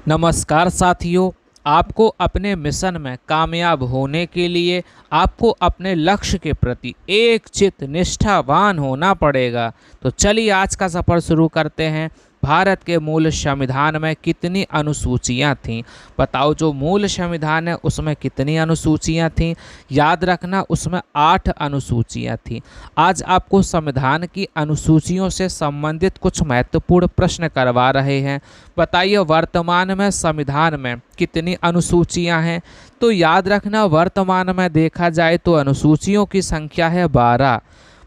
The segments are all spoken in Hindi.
नमस्कार साथियों। आपको अपने मिशन में कामयाब होने के लिए आपको अपने लक्ष्य के प्रति एक चित निष्ठावान होना पड़ेगा। तो चलिए आज का सफ़र शुरू करते हैं। भारत के मूल संविधान में कितनी अनुसूचियां थीं? बताओ, जो मूल संविधान है उसमें कितनी अनुसूचियां थीं? याद रखना, उसमें 8 अनुसूचियां थीं। आज आपको संविधान की अनुसूचियों से संबंधित कुछ महत्वपूर्ण प्रश्न करवा रहे हैं। बताइए, वर्तमान में संविधान में कितनी अनुसूचियां हैं? तो याद रखना, वर्तमान में देखा जाए तो अनुसूचियों की संख्या है 12।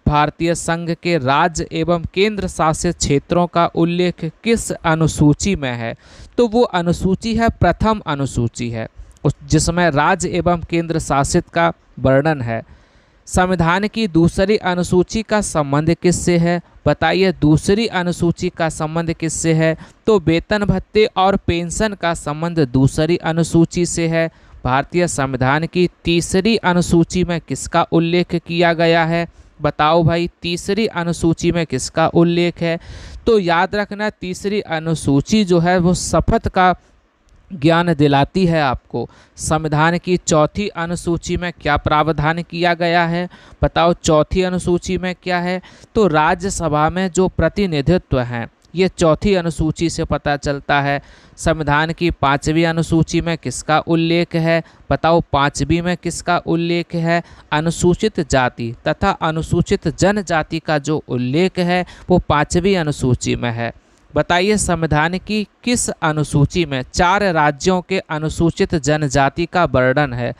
भारतीय संघ के राज्य एवं केंद्र शासित क्षेत्रों का उल्लेख किस अनुसूची में है? तो वो अनुसूची है प्रथम अनुसूची है, जिसमें राज्य एवं केंद्र शासित का वर्णन है। संविधान की दूसरी अनुसूची का संबंध किससे है? बताइए, दूसरी अनुसूची का संबंध किससे है? तो वेतन भत्ते और पेंशन का संबंध दूसरी अनुसूची से है। भारतीय संविधान की तीसरी अनुसूची में किसका उल्लेख किया गया है? बताओ भाई, तीसरी अनुसूची में किसका उल्लेख है? तो याद रखना, तीसरी अनुसूची जो है वो शपथ का ज्ञान दिलाती है आपको। संविधान की चौथी अनुसूची में क्या प्रावधान किया गया है? बताओ, चौथी अनुसूची में क्या है? तो राज्यसभा में जो प्रतिनिधित्व हैं, ये चौथी अनुसूची से पता चलता है। संविधान की 5वीं अनुसूची में किसका उल्लेख है? बताओ, 5वीं में किसका उल्लेख है? अनुसूचित जाति तथा अनुसूचित जनजाति का जो उल्लेख है वो 5वीं अनुसूची में है। बताइए, संविधान की किस अनुसूची में 4 राज्यों के अनुसूचित जनजाति का वर्णन है?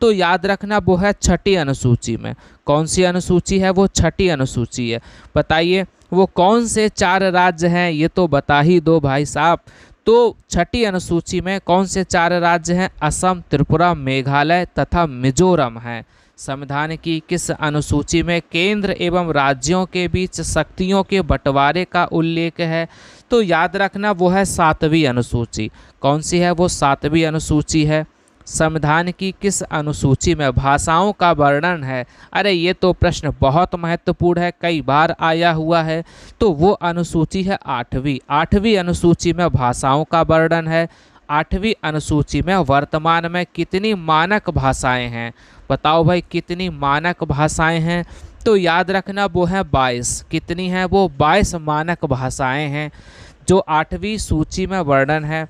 तो याद रखना, वो है 6ठी अनुसूची में। कौन सी अनुसूची है? वो 6ठी अनुसूची है। बताइए, वो कौन से 4 राज्य हैं? ये तो बता ही दो भाई साहब। तो 6ठी अनुसूची में कौन से 4 राज्य हैं? असम, त्रिपुरा, मेघालय तथा मिजोरम हैं। संविधान की किस अनुसूची में केंद्र एवं राज्यों के बीच शक्तियों के बंटवारे का उल्लेख है? तो याद रखना, वो है 7वीं अनुसूची। कौन सी है? वो 7वीं अनुसूची है। संविधान की किस अनुसूची में भाषाओं का वर्णन है? अरे ये तो प्रश्न बहुत महत्वपूर्ण है, कई बार आया हुआ है। तो वो अनुसूची है 8वीं। 8वीं अनुसूची में भाषाओं का वर्णन है। 8वीं अनुसूची में वर्तमान में कितनी मानक भाषाएं हैं? बताओ भाई, कितनी मानक भाषाएं हैं? तो याद रखना, वो है 22। कितनी हैं? वो 22 मानक भाषाएं हैं जो 8वीं सूची में वर्णन है।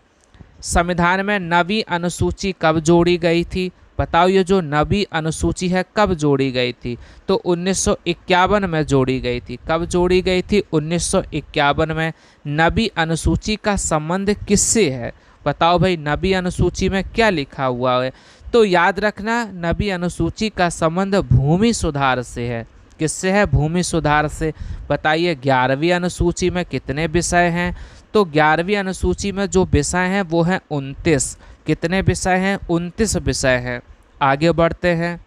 संविधान में 9वीं अनुसूची कब जोड़ी गई थी? बताओ, ये जो 9वीं अनुसूची है कब जोड़ी गई थी? तो 1951 में जोड़ी गई थी। कब जोड़ी गई थी? 1951 में। 9वीं अनुसूची का संबंध किससे है? बताओ भाई, 9वीं अनुसूची में क्या लिखा हुआ है? तो याद रखना, 9वीं अनुसूची का संबंध भूमि सुधार से है। किससे है? भूमि सुधार से। बताइए, 11वीं अनुसूची में कितने विषय हैं? तो 11वीं अनुसूची में जो विषय हैं वो हैं 29। कितने विषय हैं? 29 विषय हैं। आगे बढ़ते हैं।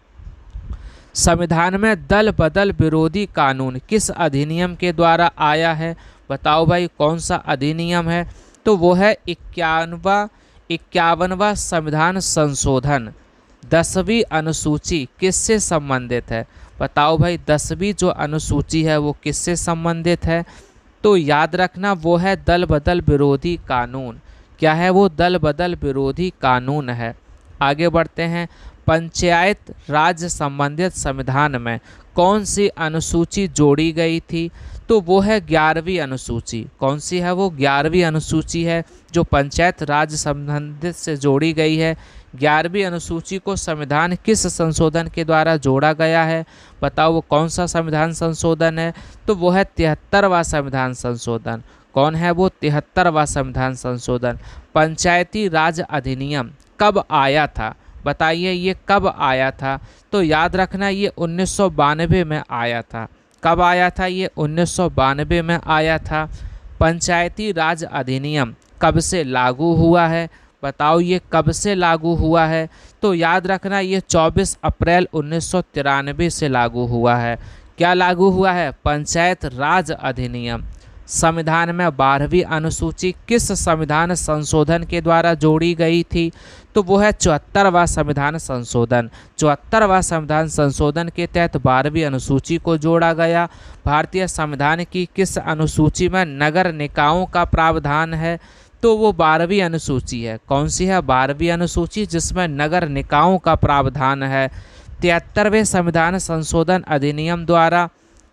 संविधान में दल बदल विरोधी कानून किस अधिनियम के द्वारा आया है? बताओ भाई, कौन सा अधिनियम है? तो वो है 51वां संविधान संशोधन। 10वीं अनुसूची किससे संबंधित है? बताओ भाई, 10वीं जो अनुसूची है वो किससे संबंधित है? तो याद रखना, वो है दल बदल विरोधी कानून। क्या है वो? दल बदल विरोधी कानून है। आगे बढ़ते हैं। पंचायत राज संबंधित संविधान में कौन सी अनुसूची जोड़ी गई थी? तो वो है 11वीं अनुसूची। कौन सी है वो? 11वीं अनुसूची है जो पंचायत राज संबंधित से जोड़ी गई है। 11वीं अनुसूची को संविधान किस संशोधन के द्वारा जोड़ा गया है? बताओ, वो कौन सा संविधान संशोधन है? तो वो है 73वां संविधान संशोधन। कौन है वो? 73वां संविधान संशोधन। पंचायती राज अधिनियम कब आया था? बताइए, ये कब आया था? तो याद रखना, ये 1992 में आया था। कब आया था? ये 1992 में आया था। पंचायती राज अधिनियम कब से लागू हुआ है? बताओ, ये कब से लागू हुआ है? तो याद रखना, ये 24 अप्रैल 1993 से लागू हुआ है। क्या लागू हुआ है? पंचायत राज अधिनियम। संविधान में 12वीं अनुसूची किस संविधान संशोधन के द्वारा जोड़ी गई थी? तो वो है 74वां संविधान संशोधन। 74वां संविधान संशोधन के तहत 12वीं अनुसूची को जोड़ा गया। भारतीय संविधान की किस अनुसूची में नगर निकायों का प्रावधान है? तो वो 12वीं अनुसूची है। कौन सी है? 12वीं अनुसूची, जिसमें नगर निकायों का प्रावधान है। 73वें संविधान संशोधन अधिनियम द्वारा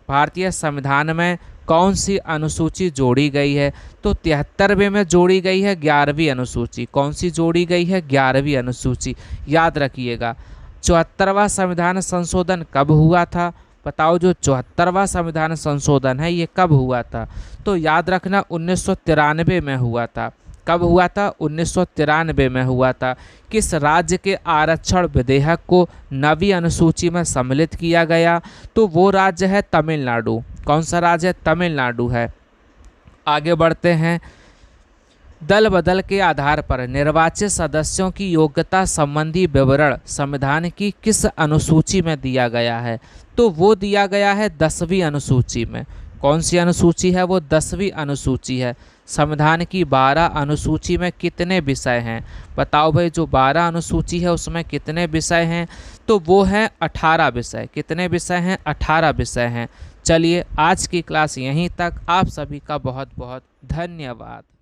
भारतीय संविधान में कौन सी अनुसूची जोड़ी गई है? तो 73वें में जोड़ी गई है 11वीं अनुसूची। कौन सी जोड़ी गई है? 11वीं अनुसूची। याद रखिएगा। 74वां संविधान संशोधन कब हुआ था? बताओ, जो 74वां संविधान संशोधन है ये कब हुआ था? तो याद रखना 1993 में हुआ था। कब हुआ था? 1993 में हुआ था। किस राज्य के आरक्षण विधेयक को 9वीं अनुसूची में सम्मिलित किया गया? तो वो राज्य है तमिलनाडु। कौन सा राज्य है? तमिलनाडु है। आगे बढ़ते हैं। दल बदल के आधार पर निर्वाचित सदस्यों की योग्यता संबंधी विवरण संविधान की किस अनुसूची में दिया गया है? तो वो दिया गया है 10वीं अनुसूची में। कौन सी अनुसूची है? वो 10वीं अनुसूची है। संविधान की 12 अनुसूची में कितने विषय हैं? बताओ भाई, जो 12 अनुसूची है उसमें कितने विषय हैं? तो वो हैं 18 विषय। कितने विषय हैं? 18 विषय हैं। चलिए, आज की क्लास यहीं तक। आप सभी का बहुत बहुत धन्यवाद।